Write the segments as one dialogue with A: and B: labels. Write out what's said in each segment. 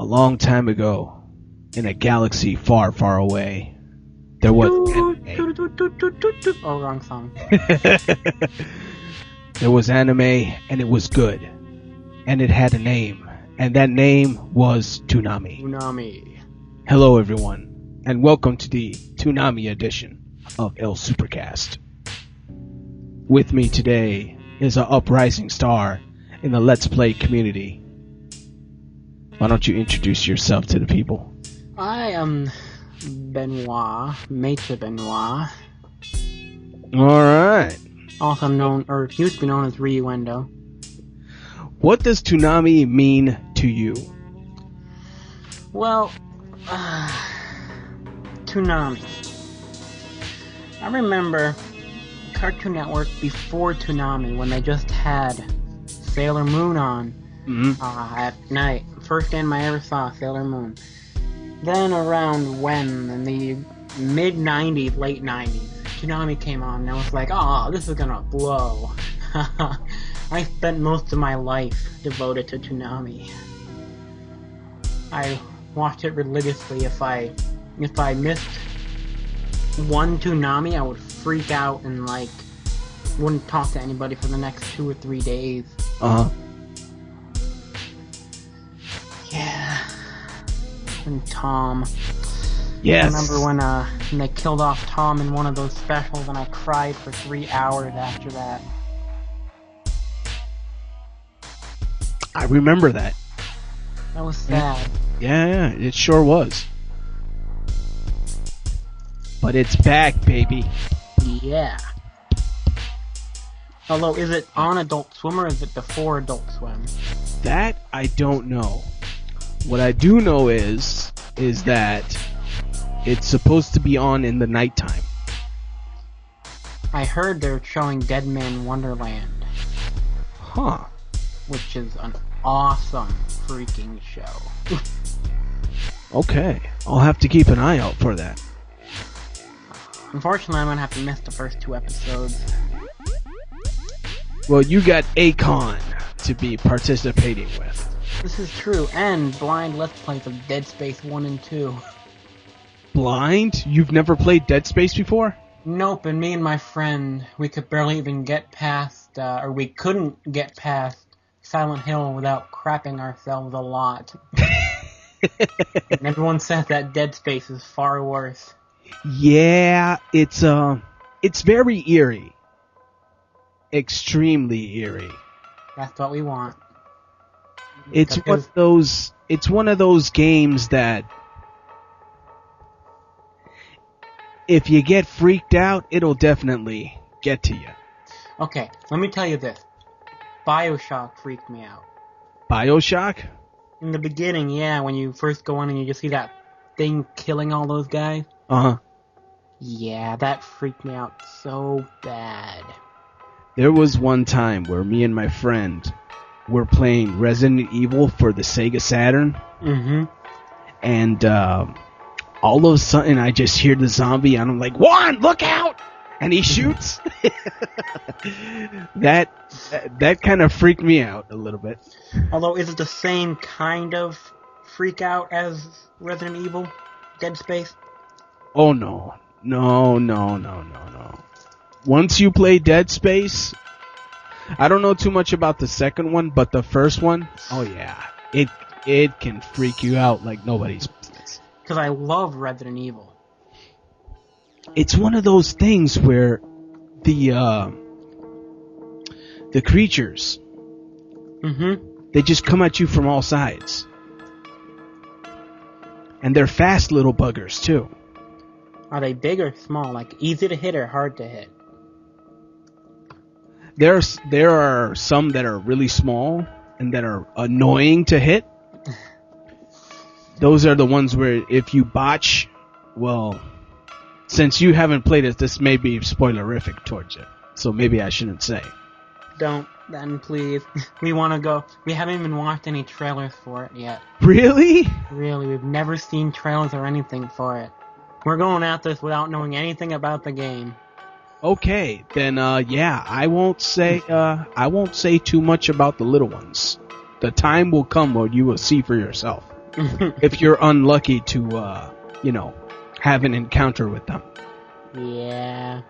A: A long time ago, in a galaxy far, far away, there was
B: Oh, wrong song.
A: there was anime, and it was good, and it had a name, and that name was Toonami.
B: Toonami.
A: Hello, everyone, and welcome to the Toonami edition of El Supercast. With me today is an uprising star in the Let's Play community. Why don't you introduce yourself to the people?
B: I am Benoit, Maitre Benoit.
A: Alright.
B: Also known, or used to be known as Ryuendo.
A: What does Toonami mean to you?
B: Well, Toonami. I remember Cartoon Network before Toonami when they just had Sailor Moon on at night. First anime I ever saw, Sailor Moon. Then around when, in the mid-90s, late 90s, Toonami came on and I was like, oh, this is gonna blow. I spent most of my life devoted to Toonami. I watched it religiously. If I missed one Toonami, I would freak out and wouldn't talk to anybody for the next 2 or 3 days. Yeah. And Tom.
A: Yes.
B: I remember when they killed off Tom in one of those specials, and I cried for 3 hours after that.
A: I remember that.
B: That was sad.
A: Yeah, it sure was. But it's back, baby.
B: Yeah. Although, is it on Adult Swim or is it before Adult Swim?
A: That I don't know. What I do know is that it's supposed to be on in the nighttime.
B: I heard they're showing Dead Man Wonderland.
A: Huh.
B: Which is an awesome freaking show.
A: Okay. I'll have to keep an eye out for that.
B: Unfortunately, I'm gonna have to miss the first 2 episodes.
A: Well, you got Akon to be participating with.
B: This is true, and blind Let's Plays of Dead Space 1 and 2.
A: Blind? You've never played Dead Space before?
B: Nope, and me and my friend, we could barely even get past, or we couldn't get past Silent Hill without crapping ourselves a lot. And everyone says that Dead Space is far worse.
A: Yeah, it's very eerie. Extremely eerie.
B: That's what we want.
A: It's one of those games that if you get freaked out, it'll definitely get to you.
B: Okay, let me tell you this. BioShock freaked me out.
A: BioShock?
B: In the beginning, yeah, when you first go in and you just see that thing killing all those guys.
A: Uh-huh.
B: Yeah, that freaked me out so bad.
A: There was one time where me and my friend were playing Resident Evil for the Sega Saturn.
B: Mm-hmm.
A: And all of a sudden I just hear the zombie and I'm like, Juan, look out! And he shoots. That kind of freaked me out a little bit.
B: Although, is it the same kind of freak out as Resident Evil? Dead Space?
A: Oh, no. No. Once you play Dead Space, I don't know too much about the second one, but the first one, oh yeah, it can freak you out like nobody's business.
B: Because I love Resident Evil.
A: It's one of those things where the creatures, they just come at you from all sides. And they're fast little buggers, too.
B: Are they big or small? Like, easy to hit or hard to hit?
A: There are some that are really small and that are annoying to hit. Those are the ones where if you botch, well, since you haven't played it, this may be spoilerific towards you. So maybe I shouldn't say.
B: Don't, then, please. We want to go. We haven't even watched any trailers for it yet.
A: Really?
B: Really, we've never seen trailers or anything for it. We're going at this without knowing anything about the game.
A: Okay, then yeah, I won't say too much about the little ones. The time will come where you will see for yourself. if you're unlucky to, have an encounter with them.
B: Yeah.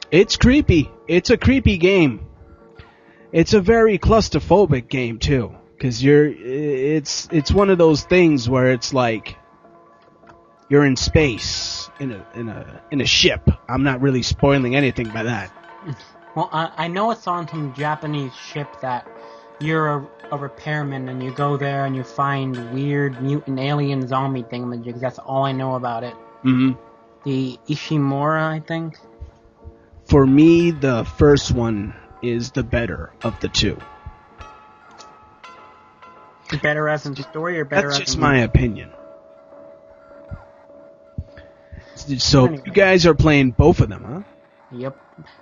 A: It's creepy. It's a creepy game. It's a very claustrophobic game too, because it's one of those things where it's like you're in space in a ship. I'm not really spoiling anything by that.
B: Well, I know it's on some Japanese ship that you're a repairman and you go there and you find weird mutant alien zombie thingamajigs. That's all I know about it.
A: Mm-hmm.
B: The Ishimura, I think.
A: For me, the first one is the better of the two.
B: Better as in story or better
A: That's
B: as
A: just
B: in...
A: my opinion. So you guys are playing both of them, huh?
B: Yep.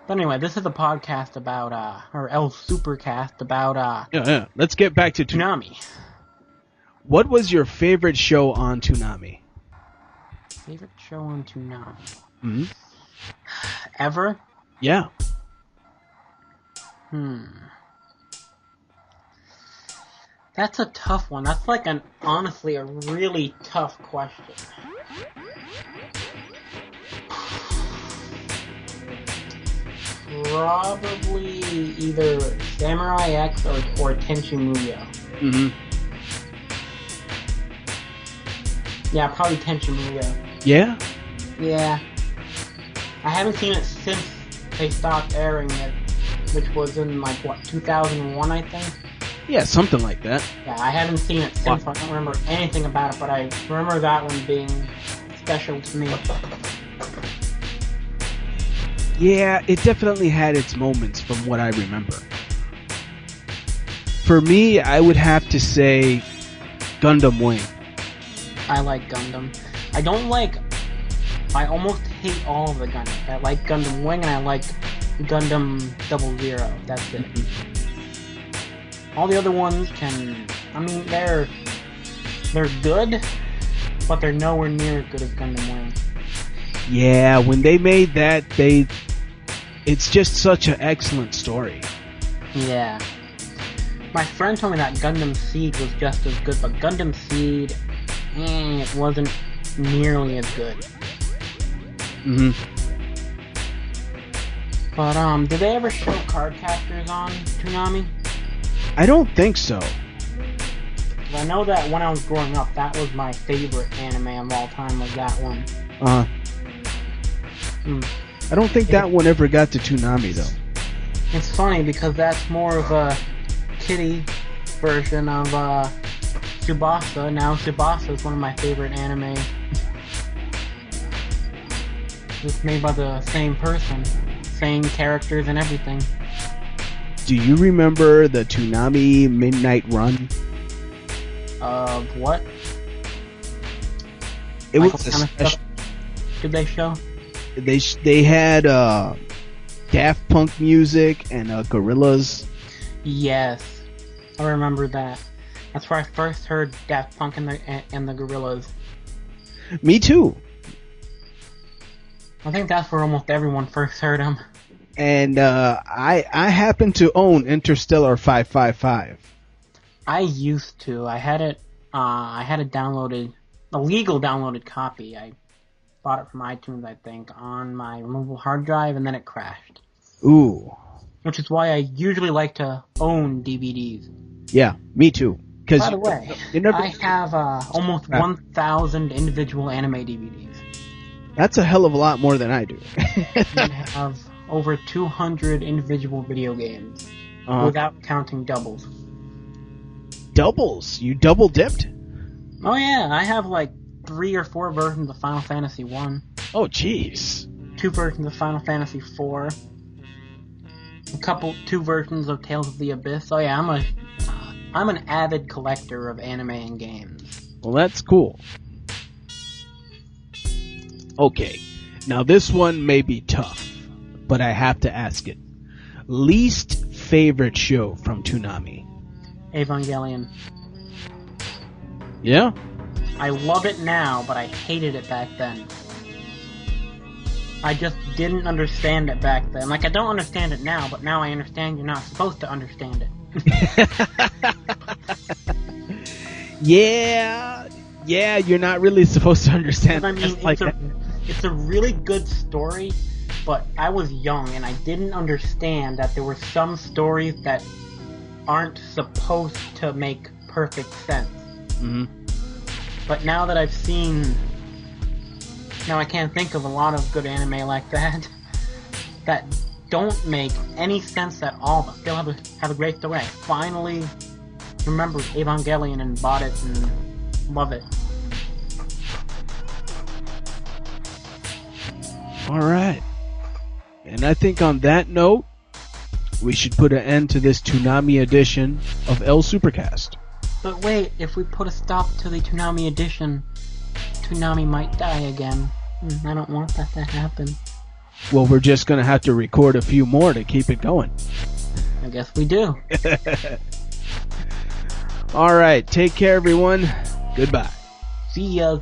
B: But anyway, this is a podcast about, or El Supercast about,
A: Yeah. Let's get back to
B: Toonami.
A: What was your favorite show on Toonami?
B: Favorite show on Toonami?
A: Mm-hmm.
B: Ever?
A: Yeah.
B: That's a tough one. That's like honestly a really tough question. Probably either Samurai X or Tenchi Muyo.
A: Mm-hmm.
B: Yeah, probably Tenchi Muyo.
A: Yeah?
B: Yeah. I haven't seen it since they stopped airing it, which was in, 2001, I think?
A: Yeah, something like that.
B: Yeah, I haven't seen it since. I don't remember anything about it, but I remember that one being special to me.
A: Yeah, it definitely had its moments from what I remember. For me, I would have to say Gundam Wing.
B: I like Gundam. I almost hate all of the Gundam. I like Gundam Wing and I like Gundam 00. That's it. All the other ones they're good, but they're nowhere near as good as Gundam Wing.
A: Yeah, when they made that, it's just such an excellent story.
B: Yeah. My friend told me that Gundam Seed was just as good, but Gundam Seed, it wasn't nearly as good.
A: Mm-hmm.
B: But, did they ever show card captors on Toonami?
A: I don't think so.
B: I know that when I was growing up, that was my favorite anime of all time, was that one.
A: I don't think that one ever got to Toonami, though.
B: It's funny, because that's more of a kiddie version of, Tsubasa. Now Tsubasa is one of my favorite anime. It's made by the same person. Same characters and everything.
A: Do you remember the Toonami Midnight Run?
B: What?
A: It was a special...
B: Did they show?
A: They had Daft Punk music and Gorillaz.
B: Yes, I remember that. That's where I first heard Daft Punk and the Gorillaz.
A: Me too.
B: I think that's where almost everyone first heard them.
A: And I happen to own Interstellar 555.
B: I used to. I had it. I had it downloaded, a legal downloaded copy. I bought it from iTunes, I think, on my removable hard drive, and then it crashed.
A: Ooh.
B: Which is why I usually like to own DVDs.
A: Yeah, me too.
B: By the way, I have almost 1,000 individual anime DVDs.
A: That's a hell of a lot more than I do.
B: I have over 200 individual video games, without counting doubles.
A: Doubles? You double dipped?
B: Oh yeah, I have 3 or 4 versions of Final Fantasy 1.
A: Oh jeez.
B: 2 versions of Final Fantasy 4. 2 versions of Tales of the Abyss. Oh yeah, I'm an avid collector of anime and games.
A: Well, that's cool. Okay, now this one may be tough, but I have to ask it. Least favorite show from Toonami?
B: Evangelion.
A: Yeah?
B: I love it now, but I hated it back then. I just didn't understand it back then. I don't understand it now, but now I understand you're not supposed to understand it.
A: Yeah, you're not really supposed to understand.
B: I mean, it's a really good story, but I was young and I didn't understand that there were some stories that aren't supposed to make perfect sense.
A: Mm-hmm.
B: But now that I've seen... Now I can't think of a lot of good anime like that that don't make any sense at all, but still have a great story. I finally remembered Evangelion and bought it and love it.
A: Alright. And I think on that note, we should put an end to this Toonami edition of El Supercast.
B: But wait, if we put a stop to the Toonami edition, Toonami might die again. I don't want that to happen.
A: Well, we're just going to have to record a few more to keep it going.
B: I guess we do.
A: Alright, take care everyone. Goodbye.
B: See ya.